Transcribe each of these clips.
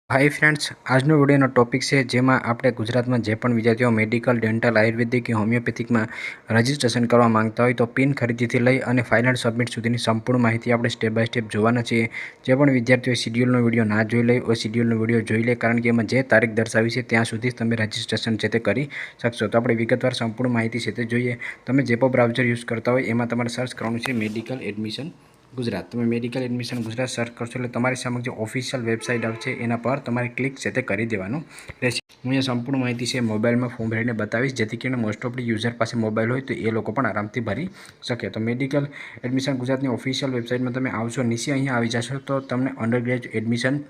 Hi friends, આજનો વિડિયોનો topic છે જેમાં આપણે ગુજરાતમાં જે પણ વિદ્યાર્થીઓ મેડિકલ, ડેન્ટલ, આયુર્વેદિક કે હોમિયોપેથિકમાં રજિસ્ટ્રેશન કરવા માંગતા હોય તો પિન ખરીદીથી લઈ અને ફાઇનલ સબમિટ સુધીની સંપૂર્ણ માહિતી આપણે સ્ટેપ બાય સ્ટેપ જોવાના છીએ। જે પણ વિદ્યાર્થીઓ શિડ્યુલનો વિડિયો ના જોઈ લે ઓ શિડ્યુલનો વિડિયો જોઈ લે, કારણ કે એમાં જે તારીખ દર્શાવી છે ત્યાં સુધી તમે રજિસ્ટ્રેશન છે તે કરી શકશો। તો આપણે વિગતવાર સંપૂર્ણ માહિતી છે તે જોઈએ। તમે જે પણ બ્રાઉઝર યુઝ કરતા હોય એમાં તમારે સર્ચ કરવાનું છે મેડિકલ એડમિશન गुजरात। તમે મેડિકલ એડમિશન ગુજરાત સર્ચ કરશો એટલે તમારી સામે જે ઓફિશિયલ વેબસાઇટ આવશે એના પર તમારે ક્લિક છે તે કરી દેવાનું રહેશે। હું અહીંયા સંપૂર્ણ માહિતી છે મોબાઈલમાં ફોર્મ ભરીને બતાવીશ, જેથી કરીને મોસ્ટ ઓફ યુઝર પાસે મોબાઈલ હોય તો એ લોકો પણ આરામથી ભરી શકે। તો મેડિકલ એડમિશન ગુજરાતની ઓફિશિયલ વેબસાઇટમાં તમે આવશો, નીચે અહીંયા આવી જશો તો તમને under graduate admission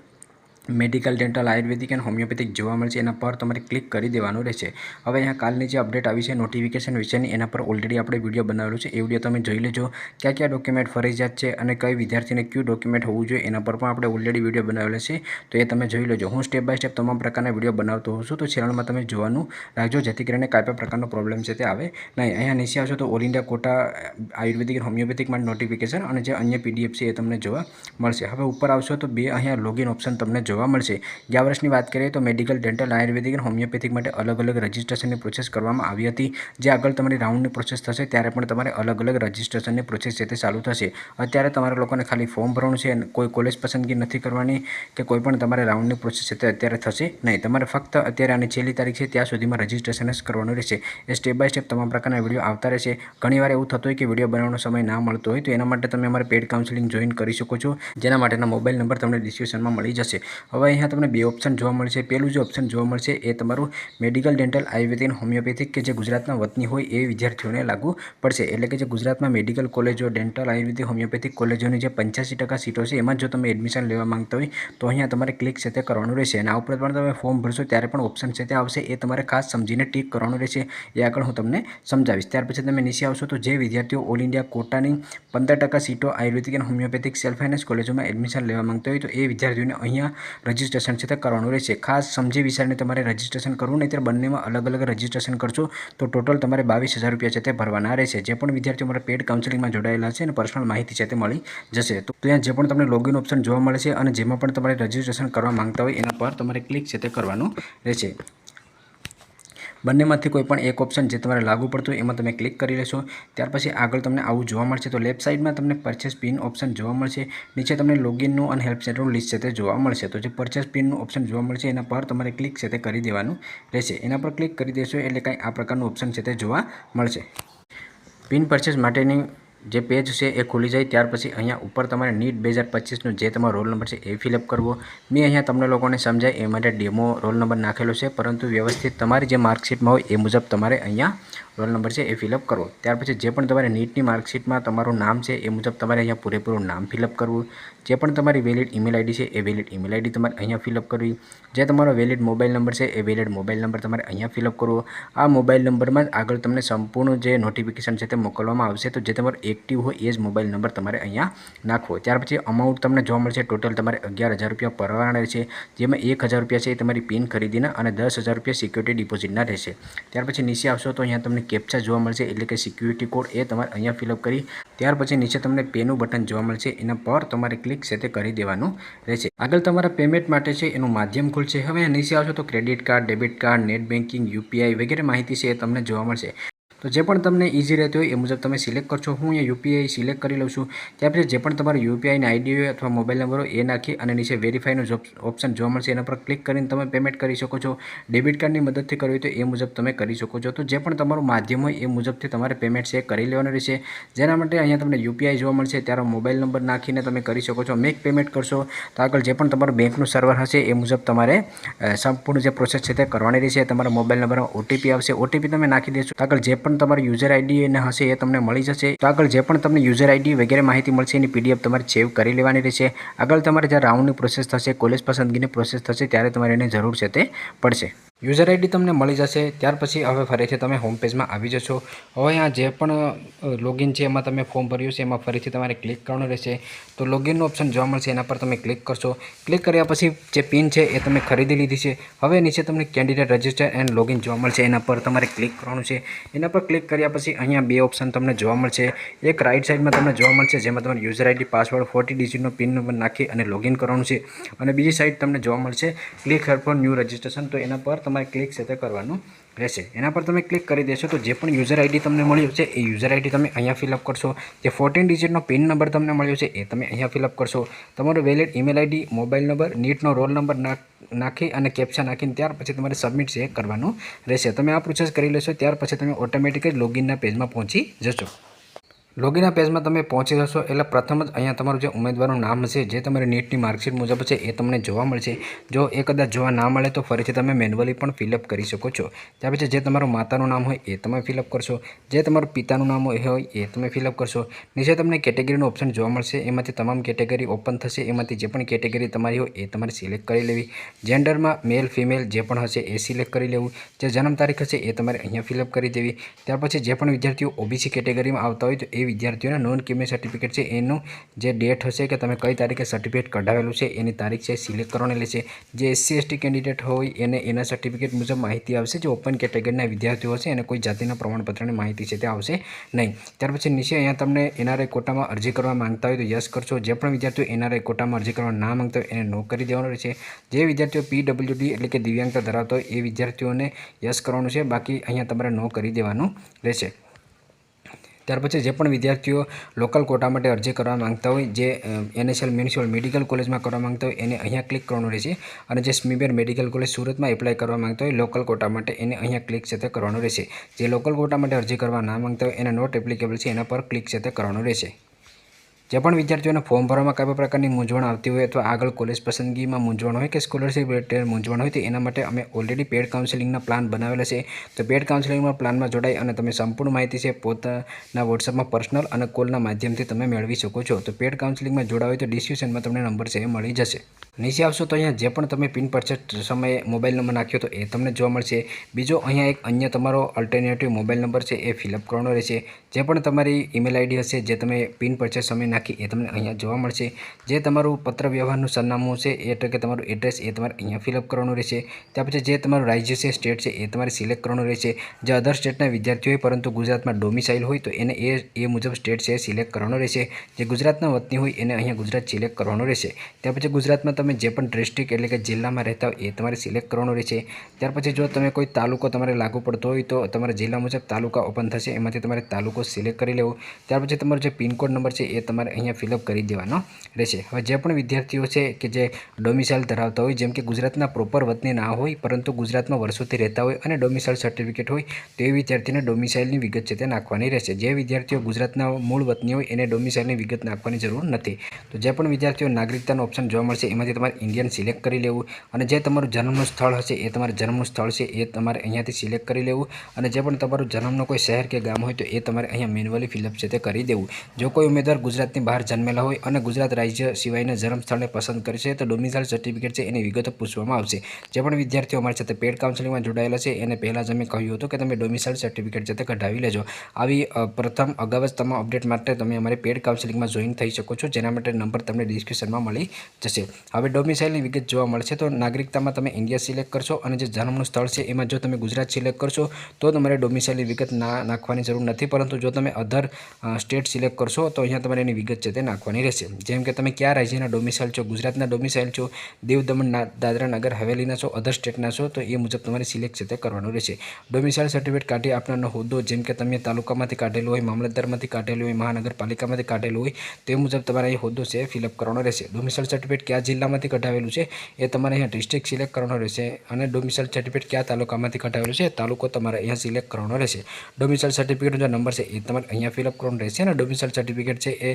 medical, dental, Ayurvedic and homeopathic જોવા મળશે। એના પર તમારે ક્લિક કરી દેવાનું રહેશે। હવે અહીંયા કાલની જે અપડેટ આવી છે નોટિફિકેશન વિશેની, એના પર ઓલરેડી આપણે વિડીયો બનાવેલો છે, એ વિડીયો તમે જોઈ લેજો। ક્યાં ક્યાં ડોક્યુમેન્ટ ફરજિયાત છે અને કઈ વિદ્યાર્થીને કયું ડોક્યુમેન્ટ હોવું જોઈએ એના પર પણ આપણે ઓલરેડી વિડીયો બનાવેલો છે, તો એ તમે જોઈ લેજો। હું સ્ટેપ બાય સ્ટેપ તમામ પ્રકારના વિડીયો બનાવતો હોઉં છું, તો ચેનલમાં તમે જોવાનું રાખજો, જેથી કરીને કાંઈ પણ પ્રકારનો પ્રોબ્લેમ છે તે આવે નહીં। અહીંયા નીચે આવશો તો all India quota ayurvedic and homeopathic માટે નોટિફિકેશન અને જે અન્ય પીડીએફ છે એ તમને જોવા મળશે। હવે ઉપર આવશો તો બે અહીંયા લોગિન ઓપ્શન તમને જોવા મળશે। ગયા વર્ષની વાત કરીએ તો મેડિકલ, ડેન્ટલ, આયુર્વેદિક અને હોમિયોપેથિક માટે અલગ અલગ રજિસ્ટ્રેશનની પ્રોસેસ કરવામાં આવી હતી। જે આગળ તમારી રાઉન્ડની પ્રોસેસ થશે ત્યારે પણ તમારે અલગ અલગ રજિસ્ટ્રેશનની પ્રોસેસ છે તે ચાલુ થશે। અત્યારે તમારા લોકોને ખાલી ફોર્મ ભરવાનું છે, કોઈ કોલેજ પસંદગી નથી કરવાની કે કોઈ પણ તમારે રાઉન્ડની પ્રોસેસ છે તે અત્યારે થશે નહીં। તમારે ફક્ત અત્યારે આની છેલ્લી તારીખ છે ત્યાં સુધીમાં રજિસ્ટ્રેશન જ કરવાનું રહેશે। એ સ્ટેપ બાય સ્ટેપ તમામ પ્રકારના વિડીયો આવતા રહેશે। ઘણીવાર એવું થતું હોય કે વિડીયો બનાવવાનો સમય ના મળતો હોય, તો એના માટે તમે અમારે પેડ કાઉન્સેલિંગ જોઈન કરી શકો છો, જેના માટેના મોબાઈલ નંબર તમને ડિસ્ક્રિપ્શનમાં મળી જશે। હવે અહીંયા તમને બે ઓપ્શન જોવા મળશે। પહેલું જે ઓપ્શન જોવા મળશે એ તમારું મેડિકલ, ડેન્ટલ, આયુર્વેદિક, હોમિયોપેથિક કે જે ગુજરાતના વતની હોય એ વિદ્યાર્થીઓને લાગુ પડશે। એટલે કે જે ગુજરાતમાં મેડિકલ કોલેજો, ડેન્ટલ, આયુર્વેદિક, હોમિયોપેથિક કોલેજોની જે 85% સીટો છે એમાં જો તમે એડમિશન લેવા માંગતા હોય તો અહીંયા તમારે ક્લિક છે તે કરવાનું રહેશે। અને આ ઉપરાંત પણ તમે ફોર્મ ભરશો ત્યારે પણ ઓપ્શન છે તે આવશે, એ તમારે ખાસ સમજીને ટીક કરવાનું રહેશે। એ આગળ હું તમને સમજાવીશ। ત્યાર પછી તમે નીચે આવશો તો જે વિદ્યાર્થીઓ ઓલ ઇન્ડિયા કોટાની 15% સીટો આયુર્વેદિક અને હોમિયોપેથિક સેલ્ફ ફાઇનાન્સ કોલેજોમાં એડમિશન લેવા માંગતા હોય તો એ વિદ્યાર્થીઓને અહીંયા રજિસ્ટ્રેશન છે તે કરવાનું રહેશે। ખાસ સમજી વિચારીને તમારે રજિસ્ટ્રેશન કરવું, નહીંતર બંનેમાં અલગ અલગ રજિસ્ટ્રેશન કરશો તો ટોટલ તમારે 22,000 રૂપિયા છે તે ભરવાના રહેશે। જે પણ વિદ્યાર્થીઓ મારા પેડ કાઉન્સેલિંગમાં જોડાયેલા છે અને પર્સનલ માહિતી છે તે મળી જશે। તો ત્યાં જે પણ તમને લોગિન ઓપ્શન જોવા મળે છે અને જેમાં પણ તમારે રજિસ્ટ્રેશન કરવા માંગતા હોય એના પર તમારે ક્લિક છે તે કરવાનું રહેશે। બંનેમાંથી કોઈ પણ એક ઓપ્શન જે તમારે લાગુ પડતું હોય એમાં તમે ક્લિક કરી લેશો। ત્યાર પછી આગળ તમને આવું જોવા મળશે, તો લેફ્ટ સાઇડમાં તમને પરચેસ પિન ઓપ્શન જોવા મળશે, નીચે તમને લોગિનનું અને હેલ્પ સેન્ટરનું લિસ્ટ છે તે જોવા મળશે। તો જે પરચેસ પિનનું ઓપ્શન જોવા મળશે એના પર તમારે ક્લિક છે તે કરી દેવાનું રહેશે। એના પર ક્લિક કરી દેશો એટલે કંઈ આ પ્રકારનું ઓપ્શન છે તે જોવા મળશે। પિન પરચેસ માટેની જે પેજ છે એ ખુલી જાય ત્યાર પછી અહીંયા ઉપર તમારે નીટ 2025નો જે તમારો રોલ નંબર છે એ ફિલઅપ કરવો। મેં અહીંયા તમને લોકોને સમજાય એ માટે ડેમો રોલ નંબર નાખેલો છે, પરંતુ વ્યવસ્થિત તમારી જે માર્કશીટમાં હોય એ મુજબ તમારે અહીંયા રોલ નંબર છે એ ફિલઅપ કરવો। ત્યાર પછી જે પણ તમારે નીટની માર્કશીટમાં તમારું નામ છે એ મુજબ તમારે અહીંયા પૂરેપૂરું નામ ફિલઅપ કરવું। જે પણ તમારી વેલિડ ઈમેલ આઈડી છે એ વેલિડ ઈમેલ આઈડી તમારે અહીંયા ફિલઅપ કરવી। જે તમારો વેલિડ મોબાઈલ નંબર છે એ વેલિડ મોબાઈલ નંબર તમારે અહીંયા ફિલઅપ કરવો। આ મોબાઈલ નંબરમાં જ આગળ તમને સંપૂર્ણ જે નોટિફિકેશન છે તે મોકલવામાં આવશે, તો જે તમારો એક્ટિવ હોય એ જ મોબાઈલ નંબર તમારે અહીંયા નાખવો। ત્યાર પછી અમાઉન્ટ તમને જોવા મળશે, ટોટલ તમારે 11,000 રૂપિયા ભરવાના રહેશે, જેમાં 1,000 રૂપિયા છે એ તમારી પિન ખરીદીના અને 10,000 રૂપિયા સિક્યુરિટી ડિપોઝિટના રહેશે। ત્યાર પછી નીચે આવશો તો અહીંયા તમને કેપ્ચા જોવા મળશે, એટલે કે સિક્યુરિટી કોડ, એ તમારે અહીંયા ફિલઅપ કરી ત્યાર પછી નીચે તમને પેનું બટન જોવા મળશે, એના પર તમારે ક્લિક છે તે કરી દેવાનું રહેશે। આગળ તમારા પેમેન્ટ માટે છે એનું માધ્યમ ખુલશે। હવે નીચે આવશો તો credit card, debit card, net banking, UPI વગેરે માહિતી છે એ તમને જોવા મળશે। તો જે પણ તમને ઇઝી રહેતી હોય એ મુજબ તમે સિલેક્ટ કરશો। હું અહીંયા યુપીઆઈ સિલેક્ટ કરી લઉં છું। ત્યાર પછી જે પણ તમારી યુપીઆઈની આઈડી હોય અથવા મોબાઈલ નંબર હોય એ નાખી અને નીચે વેરીફાઈનું ઓપ્શન જોવા મળશે, એના પર ક્લિક કરીને તમે પેમેન્ટ કરી શકો છો। ડેબિટ કાર્ડની મદદથી કરવી હોય તો એ મુજબ તમે કરી શકો છો। તો જે પણ તમારું માધ્યમ હોય એ મુજબથી તમારે પેમેન્ટ છે કરી લેવાનું રહેશે। જેના માટે અહીંયા તમને યુપીઆઈ જોવા મળશે, ત્યારે મોબાઈલ નંબર નાખીને તમે કરી શકો છો। મેક પેમેન્ટ કરશો તો આગળ જે પણ તમારું બેંકનું સર્વર હશે એ મુજબ તમારે સંપૂર્ણ જે પ્રોસેસ છે તે કરવાની રહેશે। તમારા મોબાઈલ નંબરમાં ઓટીપી આવશે, ઓટીપી તમે નાખી દેશો તો આગળ જે પણ તમારી યુઝર આઈડી હશે એ તમને મળી જશે। તો આગળ જે પણ તમને યુઝર આઈડી વગેરે માહિતી મળશે એની પીડીએફ તમારે સેવ કરી લેવાની રહેશે। આગળ તમારે જ્યારે રાઉન્ડની પ્રોસેસ થશે, કોલેજ પસંદગીની પ્રોસેસ થશે ત્યારે તમારે એને જરૂર છે તે પડશે। યુઝર આઈડી તમને મળી જશે। ત્યાર પછી હવે ફરીથી તમે હોમ પેજમાં આવી જશો। હવે અહીંયા જે પણ લોગિન છે એમાં તમે ફોર્મ ભર્યું છે એમાં ફરીથી તમારે ક્લિક કરવાનું રહેશે। તો લોગિનનું ઓપ્શન જોવા મળશે, એના પર તમે ક્લિક કરશો। ક્લિક કર્યા પછી જે પિન છે એ તમે ખરીદી લીધી છે। હવે નીચે તમને કેન્ડિડેટ રજિસ્ટર એન્ડ લોગિન જોવા મળશે, એના પર તમારે ક્લિક કરવાનું છે। એના પર ક્લિક કર્યા પછી અહીંયા બે ઓપ્શન તમને જોવા મળશે। એક રાઇટ સાઈડમાં તમને જોવા મળશે જેમાં તમારે યુઝર આઈડી, પાસવર્ડ, 40 ડિજિટનો પિન નંબર નાખી અને લોગિન કરવાનું છે, અને બીજી સાઈડ તમને જોવા મળશે click hair for new registration. તો એના પર તમારે ક્લિક છે તે કરવાનું રહેશે। એના પર તમે ક્લિક કરી દેશો તો જે પણ યુઝર આઈડી તમને મળ્યું છે એ યુઝર આઈડી તમે અહીંયા ફિલઅપ કરશો। જે 14 ડિજિટનો પિન નંબર તમને મળ્યો છે એ તમે અહીંયા ફિલઅપ કરશો। તમારો valid email ID, mobile number, નીટનો રોલ નંબર નાખી અને કેપ્ચા નાખીને ત્યાર પછી તમારે સબમિટ છે કરવાનું રહેશે। તમે આ પ્રોસેસ કરી લેશો ત્યાર પછી તમે ઓટોમેટિક જ લોગિનના પેજમાં પહોંચી જશો। લોગિનના પેજમાં તમે પહોંચી જશો એટલે પ્રથમ જ અહીંયા તમારું જે ઉમેદવારનું નામ હશે, જે તમારી નીટની માર્કશીટ મુજબ છે એ તમને જોવા મળશે। જો એ કદાચ જોવા ના મળે તો ફરીથી તમે મેન્યુઅલી પણ ફિલઅપ કરી શકો છો। ત્યાર પછી જે તમારું માતાનું નામ હોય એ તમે ફિલઅપ કરશો, જે તમારું પિતાનું નામ હોય એ તમે ફિલઅપ કરશો। નીચે તમને કેટેગરીનો ઓપ્શન જોવા મળશે, એમાંથી તમામ કેટેગરી ઓપન થશે। એમાંથી જે પણ કેટેગરી તમારી હોય એ તમારે સિલેક્ટ કરી લેવી। જેન્ડરમાં મેલ ફિમેલ જે પણ હશે એ સિલેક્ટ કરી લેવું। જે જન્મ તારીખ હશે એ તમારે અહીંયા ફિલઅપ કરી દેવી। ત્યાર પછી જે પણ વિદ્યાર્થીઓ ઓબીસી કેટેગરીમાં આવતા હોય તો એ વિદ્યાર્થીઓને નોન ક્રિમિનલ સર્ટિફિકેટ છે એનું જે ડેટ હશે કે તમે કઈ તારીખે સર્ટિફિકેટ કઢાવેલું છે એની તારીખ છે સિલેક્ટ કરવાની રહેશે। જે એસસી એસટી કેન્ડિડેટ હોય એને એના સર્ટિફિકેટ મુજબ માહિતી આવશે। જે ઓપન કેટેગરીના વિદ્યાર્થીઓ હશે એને કોઈ જાતિના પ્રમાણપત્રની માહિતી છે તે આવશે નહીં। ત્યાર પછી નીચે અહીંયા તમને એનઆરઆઈ કોટામાં અરજી કરવા માંગતા હોય તો યસ કરશો। જે પણ વિદ્યાર્થીઓ એનઆરઆઈ કોટામાં અરજી કરવા ના માંગતા હોય એને નો કરી દેવાનું રહેશે। જે વિદ્યાર્થીઓ પીડબ્લ્યુડી એટલે કે દિવ્યાંગતા ધરાવતા હોય એ વિદ્યાર્થીઓને યસ કરવાનું છે, બાકી અહીંયા તમારે નો કરી દેવાનું રહેશે। ત્યાર પછી જે પણ વિદ્યાર્થીઓ લોકલ કોટા માટે અરજી કરવા માંગતા હોય, જે એનએસએલ મ્યુનિસિપલ મેડિકલ કોલેજમાં કરવા માંગતા હોય એને અહીંયા ક્લિક કરવાનું રહેશે। અને જે સ્મીમેર મેડિકલ કોલેજ સુરતમાં એપ્લાય કરવા માંગતા હોય લોકલ કોટા માટે એને અહીંયા ક્લિક છે તે કરવાનું રહેશે। જે લોકલ કોટા માટે અરજી કરવા ના માંગતા હોય એને નોટ એપ્લિકેબલ છે એના પર ક્લિક છે તે કરવાનું રહેશે। જે પણ વિદ્યાર્થીઓને ફોર્મ ભરવામાં કઈ પ્રકારની મૂંઝવણ આવતી હોય અથવા આગળ કોલેજ પસંદગીમાં મૂંઝવણ હોય કે સ્કોલરશિપ રિલેટેડ મૂંઝવણ હોય તો એના માટે અમે ઓલરેડી પેડ કાઉન્સેલિંગના પ્લાન બનાવેલા છે। તો પેડ કાઉન્સેલિંગના પ્લાનમાં જોડાઈ અને તમે સંપૂર્ણ માહિતી છે પોતાના વોટ્સઅપમાં પર્સનલ અને કોલના માધ્યમથી તમે મેળવી શકો છો। તો પેડ કાઉન્સેલિંગમાં જોડાવ હોય તો ડિસ્ક્રિપ્શનમાં તમને નંબર છે એ મળી જશે। નીચે આવશો તો અહીંયા જે પણ તમે પિન પરચેસ સમયે મોબાઈલ નંબર નાખ્યો તો એ તમને જોવા મળશે। બીજો અહીંયા એક અન્ય તમારો અલ્ટરનેટિવ મોબાઈલ નંબર છે એ ફિલઅપ કરવાનો રહેશે। જે પણ તમારી ઈમેલ આઈડી હશે જે તમે પિન પરચેસ સમયે નાખી એ તમને અહીંયા જોવા મળશે। જે તમારું પત્ર વ્યવહારનું સરનામું છે એટલે કે તમારું એડ્રેસ એ તમારે અહીંયા ફિલઅપ કરવાનું રહેશે। ત્યાર પછી જે તમારું રાજ્ય છે, સ્ટેટ છે એ તમારે સિલેક્ટ કરવાનું રહેશે। જે અધર સ્ટેટના વિદ્યાર્થીઓ હોય પરંતુ ગુજરાતમાં ડોમિસાઇલ હોય તો એને એ મુજબ સ્ટેટ છે સિલેક્ટ કરવાનો રહેશે। જે ગુજરાતના વતની હોય એને અહીંયા ગુજરાત સિલેક્ટ કરવાનું રહેશે। ત્યાર પછી ગુજરાતમાં તમે જે પણ ડિસ્ટ્રિક્ટ એટલે કે જિલ્લામાં રહેતા હોય એ તમારે સિલેક્ટ કરવાનું રહેશે। ત્યાર પછી જો તમે કોઈ તાલુકો તમારે લાગુ પડતો હોય તો તમારા જિલ્લા મુજબ તાલુકા ઓપન થશે, એમાંથી તમારે તાલુકો સિલેક્ટ કરી લેવો। ત્યાર પછી તમારો જે પિનકોડ નંબર છે એ તમારે અહીંયા ફિલઅપ કરી દેવાનો રહેશે। હવે જે પણ વિદ્યાર્થીઓ છે કે જે ડોમિસાઇલ ધરાવતા હોય, જેમ કે ગુજરાતના પ્રોપર વતની ના હોય પરંતુ ગુજરાતમાં વર્ષોથી રહેતા હોય અને ડોમિસાઇલ સર્ટિફિકેટ હોય તો એ વિદ્યાર્થીને ડોમિસાઇલની વિગત છે તે નાખવાની રહેશે। જે વિદ્યાર્થીઓ ગુજરાતના મૂળ વતની હોય એને ડોમિસાઇલની વિગત નાખવાની જરૂર નથી। તો જે પણ વિદ્યાર્થીઓ નાગરિકતાનો ઓપ્શન જોવા મળશે એમાંથી તમારે ઇન્ડિયન સિલેક્ટ કરી લેવું, અને જે તમારું જન્મનું સ્થળ હશે એ તમારું જન્મનું સ્થળ છે એ તમારે અહીંયાથી સિલેક્ટ કરી લેવું, અને જે પણ તમારું જન્મનો કોઈ શહેર કે ગામ હોય તો એ તમારે અહીંયા મેન્યુઅલી ફિલઅપ છે તે કરી દેવું। જો કોઈ ઉમેદવાર ગુજરાતની બહાર જન્મેલા હોય અને ગુજરાત રાજ્ય સિવાયના જન્મ સ્થળને પસંદ કરશે તો ડોમિસાઇલ સર્ટિફિકેટ છે એની વિગતો પૂછવામાં આવશે। જે પણ વિદ્યાર્થીઓ અમારી સાથે પેડ કાઉન્સેલિંગમાં જોડાયેલા છે એને પહેલાં જ અમે કહ્યું હતું કે તમે ડોમિસાઇલ સર્ટિફિકેટ છે તે કઢાવી લેજો। આવી પ્રથમ અગાઉ જ તમામ અપડેટ માટે તમે અમારી પેડ કાઉન્સેલિંગમાં જોઈન થઈ શકો છો, જેના માટે નંબર તમને ડિસ્ક્રિપ્શનમાં મળી જશે। હવે ડોમિસાઇલની વિગત જોવા મળશે તો નાગરિકતામાં તમે ઇન્ડિયા સિલેક્ટ કરશો, અને જે જન્મનું સ્થળ છે એમાં જો તમે ગુજરાત સિલેક્ટ કરશો તો તમારે ડોમિસાઇલની વિગત નાખવાની જરૂર નથી, પરંતુ જો તમે અધર સ્ટેટ સિલેક્ટ કરશો તો અહીંયા તમારે એની વિગત છે તે નાખવાની રહેશે। જેમ કે તમે કયા રાજ્યના ડોમિસાઇલ છો, ગુજરાતના ડોમિસાઇલ છો, દીવ દમણ દાદરા નગર હવેલીના છો, અધર સ્ટેટના છો તો એ મુજબ તમારે સિલેક્ટ છે તે કરવાનું રહેશે। ડોમિસાઇલ સર્ટિફિકેટ કાઢી આપનારનો હોદ્દો, જેમ કે તમે તાલુકામાંથી કાઢેલું હોય, મામલતદારમાંથી કાઢેલું હોય, મહાનગરપાલિકામાંથી કાઢેલું હોય તે મુજબ તમારે એ હોદ્દો છે ફિલઅપ કરવાનો રહેશે। ડોમિસાઇલ સર્ટિફિકેટ કયા જિલ્લામાંથી કઢાવેલું છે એ તમારે અહીંયા ડિસ્ટ્રિક્ટ સિલેક્ટ કરવાનો રહેશે, અને ડોમિસાઇલ સર્ટિફિકેટ કયા તાલુકામાંથી કઢાવેલું છે તાલુકો તમારે અહીંયા સિલેક્ટ કરવાનો રહેશે। ડોમિસાઇલ સર્ટિફિકેટનો જે નંબર છે એ તમારે અહીંયા ફિલઅપ કરવાનો રહેશે, અને ડોમિસાઇલ સર્ટિફિકેટ છે એ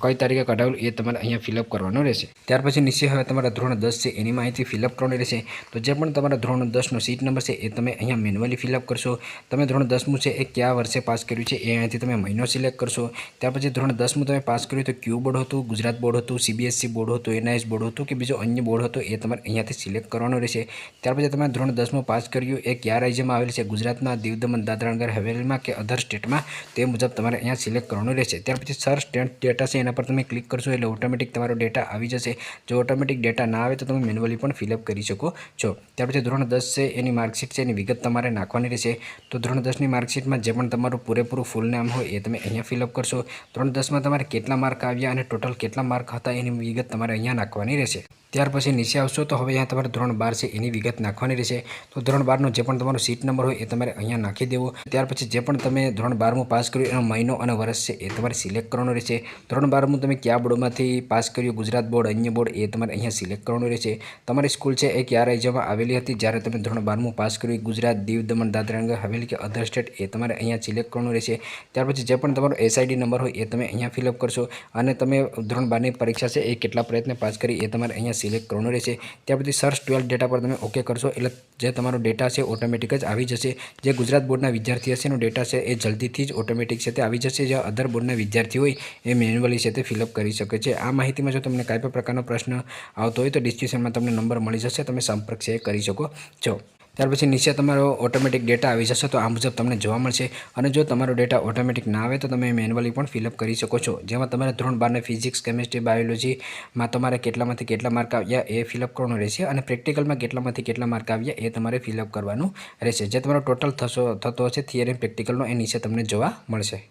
કઈ તારીખે કઢાવેલું એ તમારે અહીંયા ફિલઅપ કરવાનું રહેશે। ત્યાર પછી નીચે હવે તમારા ધોરણ 10 છે એની માહિતી ફિલઅપ કરવાની રહેશે। તો જે પણ તમારા ધોરણ 10નો સીટ નંબર છે એ તમે અહીંયા મેન્યુઅલી ફિલઅપ કરશો। તમે ધોરણ 10મું છે એ કયા વર્ષે પાસ કર્યું છે એ અહીંયાથી તમે મહિનો સિલેક્ટ કરશો। ત્યાર પછી ધોરણ 10મું તમે પાસ કર્યું તો ક્યુ બોર્ડ હતું, ગુજરાત બોર્ડ હતું, CBSE બોર્ડ હતું, NIS બોર્ડ હતું કે બીજો અન્ય બોર્ડ હતો એ તમારે અહીંયાથી સિલેક્ટ કરવાનું રહેશે। ત્યાર પછી તમે ધોરણ 10મું પાસ કર્યું એ કયા રાજ્યમાં આવેલ છે, ગુજરાતમાં, દીવ દમણ દાદરા નગર હવેલીમાં કે અધર સ્ટેટમાં, તે મુજબ તમારે અહીંયા સિલેક્ટ કરવાનું રહેશે। ત્યાર પછી સર્ચ ડેટા છે એના પર તમે ક્લિક કરશો એટલે ઓટોમેટિક તમારો ડેટા આવી જશે। જો ઓટોમેટિક ડેટા ના આવે તો તમે મેન્યુઅલી પણ ફિલઅપ કરી શકો છો। ત્યાર પછી ધોરણ 10 છે એની માર્કશીટ છે એની વિગત તમારે નાખવાની રહેશે। તો ધોરણ 10ની માર્કશીટમાં જે પણ તમારું પૂરેપૂરું ફૂલ નામ હોય એ તમે અહીંયા ફિલઅપ કરશો। ધોરણ 10માં તમારે કેટલા માર્ક આવ્યા અને ટોટલ કેટલા માર્ક હતા એની વિગત તમારે અહીંયા નાખવાની રહેશે। ત્યાર પછી નીચે આવશો તો હવે અહીંયા તમારે ધોરણ 12 છે એની વિગત નાખવાની રહેશે। તો ધોરણ 12નો જે પણ તમારો સીટ નંબર હોય એ તમારે અહીંયા નાખી દેવો। ત્યાર પછી જે પણ તમે ધોરણ 12મું પાસ કર્યું એનો મહિનો અને વર્ષ છે એ તમારે સિલેક્ટ કરવાનો રહેશે। ધોરણ 12મું તમે કયા બોર્ડમાંથી પાસ કર્યું, ગુજરાત બોર્ડ, અન્ય બોર્ડ, એ તમારે અહીંયા સિલેક્ટ કરવાનું રહેશે। તમારી સ્કૂલ છે એ કયા રાજ્યમાં આવેલી હતી જ્યારે તમે ધોરણ 12મું પાસ કર્યું, ગુજરાત, દીવ દમણ દાદરા નગર હવેલી કે અધર સ્ટેટ, એ તમારે અહીંયા સિલેક્ટ કરવાનું રહેશે। ત્યાર પછી જે પણ તમારો SID નંબર હોય એ તમે અહીંયા ફિલઅપ કરશો અને તમે ધોરણ 12ની પરીક્ષા છે એ કેટલા પ્રયત્ન પાસ કરી એ તમારે અહીંયા સિલેક્ટ કરવાનું રહેશે। ત્યાર પછી સર્ચ 12 ડેટા પર તમે ઓકે કરશો એટલે જે તમારો ડેટા છે ઓટોમેટિક જ આવી જશે। જે ગુજરાત બોર્ડના વિદ્યાર્થી હશે એનો ડેટા છે એ જલ્દીથી જ ઓટોમેટિક છે તે આવી જશે। જે અધર બોર્ડના વિદ્યાર્થી હોય એ મેન્યુઅલી છે તે ફિલઅપ કરી શકે છે। આ માહિતીમાં જો તમને કાંઈ પણ પ્રકારનો પ્રશ્ન આવતો હોય તો ડિસ્ક્રિપ્શનમાં તમને નંબર મળી જશે, તમે સંપર્ક છે કરી શકો છો। ત્યાર પછી નીચે તમારો ઓટોમેટિક ડેટા આવી જશે તો આ મુજબ તમને જોવા મળશે। અને જો તમારો ડેટા ઓટોમેટિક ના આવે તો તમે મેન્યુઅલી પણ ફિલઅપ કરી શકો છો। જેમાં તમારે ધોરણ 12ને ફિઝિક્સ, કેમિસ્ટ્રી, બાયોલોજીમાં તમારે કેટલામાંથી કેટલા માર્ક આવ્યા એ ફિલઅપ કરવાનું રહેશે અને પ્રેક્ટિકલમાં કેટલામાંથી કેટલા માર્ક આવ્યા એ તમારે ફિલઅપ કરવાનું રહેશે। જે તમારો ટોટલ થતો હશે થિયરી પ્રેક્ટિકલનો એ નીચે તમને જોવા મળશે।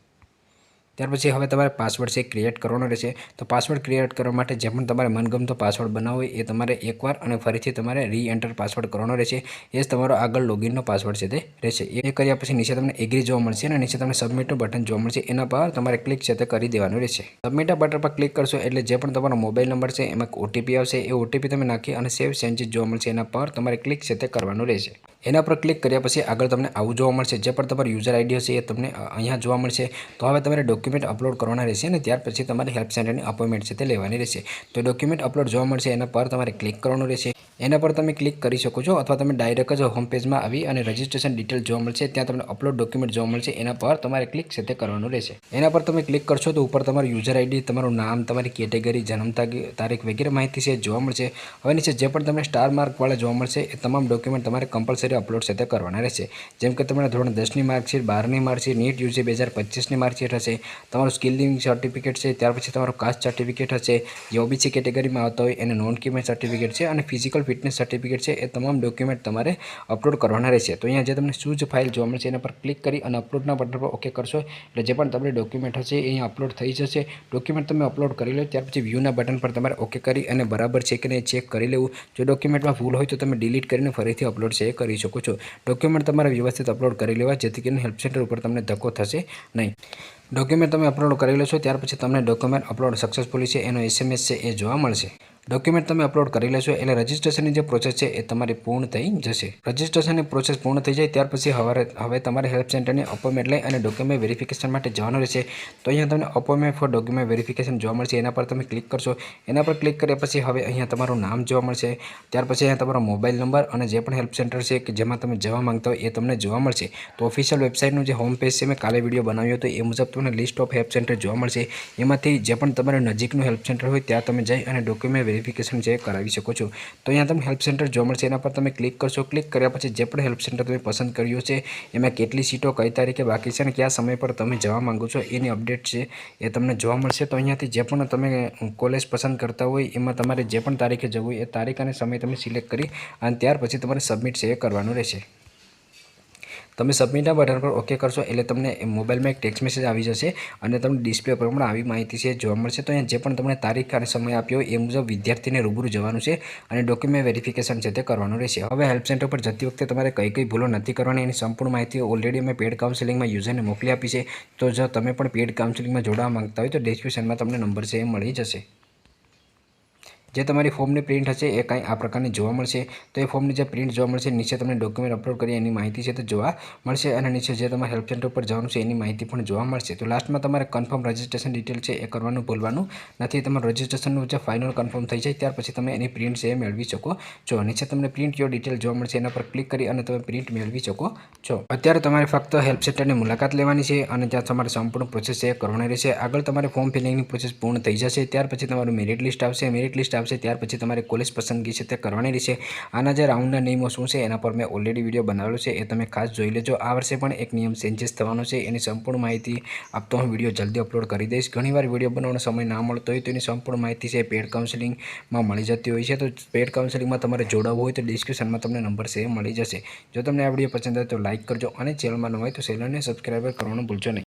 ત્યાર પછી હવે તમારે પાસવર્ડ છે ક્રિએટ કરવાનો રહેશે। તો પાસવર્ડ ક્રિએટ કરવા માટે જે પણ તમારે મનગમતો પાસવર્ડ બનાવવો હોય એ તમારે એકવાર અને ફરીથી તમારે એન્ટર પાસવર્ડ કરવાનો રહેશે। એ જ તમારો આગળ લોગિનનો પાસવર્ડ છે તે રહેશે। એ કર્યા પછી નીચે તમને એગ્રી જોવા મળશે અને નીચે તમને સબમિટનું બટન જોવા મળશે, એના પર તમારે ક્લિક છે તે કરી દેવાનું રહેશે। સબમિટના બટન પર ક્લિક કરશો એટલે જે પણ તમારો મોબાઈલ નંબર છે એમાં OTP આવશે, એ OTP તમે નાખી અને સેવ ચેન્જીસ જોવા મળશે, એના પર તમારે ક્લિક છે તે કરવાનું રહેશે। એના પર ક્લિક કર્યા પછી આગળ તમને આવું જોવા મળશે। જે પણ તમારું યુઝર ID હશે એ તમને અહીંયા જોવા મળશે। તો હવે તમારે ડોક્યુમેન્ટ અપલોડ કરવાના રહેશે અને ત્યાર પછી તમારે હેલ્પ સેન્ટરની અપોઇન્ટમેન્ટ છે તે લેવાની રહેશે। તો ડોક્યુમેન્ટ અપલોડ જોવા મળશે, એના પર તમારે ક્લિક કરવાનું રહેશે। એના પર તમે ક્લિક કરી શકો છો અથવા તમે ડાયરેક્ટ જ હોમ પેજમાં આવી અને રજિસ્ટ્રેશન ડિટેલ જોવા મળશે, ત્યાં તમને અપલોડ ડોક્યુમેન્ટ જોવા મળશે, એના પર તમારે ક્લિક છે તે કરવાનું રહેશે। એના પર તમે ક્લિક કરશો તો ઉપર તમારું યુઝર ID, તમારું નામ, તમારી કેટેગરી, જન્મ તારીખ વગેરે માહિતી છે જોવા મળશે। હવે નીચે જે પણ તમને સ્ટાર માર્કવાળા જોવા મળશે એ તમામ ડોક્યુમેન્ટ તમારે કમ્પલસરી અપલોડ છે તે કરવાના રહેશે। જેમ કે તમારા ધોરણ 10ની માર્કશીટ, 12ની માર્કશીટ, NEET UG 2025ની માર્કશીટ હશે, તમારું સ્કિલિંગ સર્ટિફિકેટ છે, ત્યાર પછી તમારું કાસ્ટ સર્ટિફિકેટ હશે, જે OBC કેટેગરીમાં આવતા હોય એને નોન ક્રિમિનલ સર્ટિફિકેટ છે અને ફિઝિકલ ફિટનેસ સર્ટિફિકેટ છે, એ તમામ ડોક્યુમેન્ટ તમારે અપલોડ કરવાના રહેશે। તો અહીંયા જે તમને ચૂઝ ફાઇલ જોવા મળશે એના પર ક્લિક કરી અને અપલોડના બટન પર ઓકે કરશો એટલે જે પણ તમારી ડોક્યુમેન્ટ હશે એ અહીંયા અપલોડ થઈ જશે। ડોક્યુમેન્ટ તમે અપલોડ કરી લો ત્યાર પછી વ્યૂના બટન પર તમારે ઓકે કરી અને બરાબર છે કે નહીં ચેક કરી લેવું। જો ડોક્યુમેન્ટમાં ભૂલ હોય તો તમે ડિલીટ કરીને ફરીથી અપલોડ છે એ કરી શકો છો। ડોક્યુમેન્ટ તમારે વ્યવસ્થિત અપલોડ કરી લેવા જેથી કરીને હેલ્પ સેન્ટર ઉપર તમને ધક્કો થશે નહીં। ડોક્યુમેન્ટ તમે અપલોડ કરી લેશો ત્યાર પછી તમને ડોક્યુમેન્ટ અપલોડ સક્સેસફુલી છે એનો SMS છે એ જોવા મળશે। ડોક્યુમેન્ટ તમે અપલોડ કરી લેશો એટલે રજિસ્ટ્રેશનની જે પ્રોસેસ છે એ તમારી પૂર્ણ થઈ જશે। રજિસ્ટ્રેશનની પ્રોસેસ પૂર્ણ થઈ જાય ત્યાર પછી હવે તમારે હેલ્પ સેન્ટરની અપોઇન્ટમેન્ટ લઈ અને ડોક્યુમેન્ટ વેરિફિકેશન માટે જવાનું રહેશે। તો અહીંયા તમને અપોઇન્ટમેન્ટ ફોર ડોક્યુમેન્ટ વેરિફિકેશન જોવા મળશે, એના પર તમે ક્લિક કરશો। એના પર ક્લિક કર્યા પછી હવે અહીંયા તમારું નામ જોવા મળશે, ત્યાર પછી અહીંયા તમારો મોબાઈલ નંબર અને જે પણ હેલ્પ સેન્ટર છે કે જેમાં તમે જવા માંગતા હોય એ તમને જોવા મળશે। તો ઓફિશિયલ વેબસાઇટનું જે હોમ પેજ છે મેં કાલે વિડીયો બનાવ્યો હતો એ મુજબ તમને લિસ્ટ ઓફ હેલ્પ સેન્ટર જોવા મળશે। એમાંથી જે પણ તમારે નજીકનું હેલ્પ સેન્ટર હોય ત્યાં તમે જઈ અને ડોક્યુમેન્ટ વેરિફિકેશન છે કરાવી શકો છો। તો અહીંયા તમને હેલ્પ સેન્ટર જોવા મળશે, એના પર તમે ક્લિક કરશો। ક્લિક કર્યા પછી જે પણ હેલ્પ સેન્ટર તમે પસંદ કર્યું છે એમાં કેટલી સીટો કઈ તારીખે બાકી છે અને કયા સમય પર તમે જવા માંગો છો એની અપડેટ છે એ તમને જોવા મળશે। તો અહીંયાથી જે પણ તમે કોલેજ પસંદ કરતા હોય એમાં તમારે જે પણ તારીખે જવું હોય એ તારીખ અને સમય તમે સિલેક્ટ કરી અને ત્યાર પછી તમારે સબમિટ છે એ કરવાનું રહેશે। તમે સબમિટના બટન પર ઓકે કરશો એટલે તમને મોબાઈલમાં એક ટેક્સ્ટ મેસેજ આવી જશે અને તમને ડિસ્પ્લે પર પણ આવી માહિતી છે જોવા મળશે। તો અહીંયા જે પણ તમને તારીખ અને સમય આપ્યો હોય એ મુજબ વિદ્યાર્થીને રૂબરૂ જવાનું છે અને ડોક્યુમેન્ટ વેરિફિકેશન છે તે કરવાનું રહેશે। હવે હેલ્પ સેન્ટર પર જતી વખતે તમારે કઈ ભૂલો નથી કરવાની એની સંપૂર્ણ માહિતી ઓલરેડી અમે પેડ કાઉન્સિલિંગમાં યુઝરને મોકલી આપી છે। તો જો તમે પણ પેડ કાઉન્સિલિંગમાં જોડાવા માંગતા હોય તો ડિસ્ક્રિપ્શનમાં તમને નંબર છે એ મળી જશે। જે તમારી ફોર્મની પ્રિન્ટ હશે એ કંઈ આ પ્રકારની જોવા મળશે। તો એ ફોર્મની જે પ્રિન્ટ જોવા મળશે, નીચે તમને ડોક્યુમેન્ટ અપલોડ કરી એની માહિતી છે તે જોવા મળશે અને નીચે જે તમારે હેલ્પ સેન્ટર પર જવાનું છે એની માહિતી પણ જોવા મળશે। તો લાસ્ટમાં તમારે કન્ફર્મ રજિસ્ટ્રેશન ડિટેલ છે એ કરવાનું ભૂલવાનું નથી। તમારું રજિસ્ટ્રેશનનું જે ફાઇનલ કન્ફર્મ થઈ જાય ત્યાર પછી તમે એની પ્રિન્ટ છે એ મેળવી શકો છો। નીચે તમને પ્રિન્ટ યોર ડિટેલ જોવા મળશે, એના પર ક્લિક કરી અને તમે પ્રિન્ટ મેળવી શકો છો। અત્યારે તમારે ફક્ત હેલ્પ સેન્ટરની મુલાકાત લેવાની છે અને ત્યાં તમારે સંપૂર્ણ પ્રોસેસ છે એ કરવાની રહેશે। આગળ તમારે ફોર્મ ફિલિંગની પ્રોસેસ પૂર્ણ થઈ જશે ત્યાર પછી તમારું મેરિટ લિસ્ટ આવશે। મેરિટ લિસ્ટ આવશે ત્યાર પછી તમારે કોલેજ પસંદગી છે તે કરવાની રહેશે। આના જે રાઉન્ડના નિયમો શું છે એના પર મેં ઓલરેડી વિડીયો બનાવેલો છે, એ તમે ખાસ જોઈ લેજો। આ વર્ષે પણ એક નિયમ ચેન્જીસ થવાનો છે, એની સંપૂર્ણ માહિતી આપતો હું વિડીયો જલ્દી અપલોડ કરી દઈશ। ઘણીવાર વિડીયો બનાવવાનો સમય ના મળતો હોય તો એની સંપૂર્ણ માહિતી છે પેડ કાઉન્સેલિંગમાં મળી જતી હોય છે। તો પેડ કાઉન્સેલિંગમાં તમારે જોડાવવું હોય તો ડિસ્ક્રિપ્શનમાં તમને નંબર છે એ મળી જશે। જો તમને આ વિડીયો પસંદ આવે તો લાઇક કરજો અને ચેનલમાં ન હોય તો ચેનલને સબસ્ક્રાઈબ કરવાનું ભૂલશો નહીં।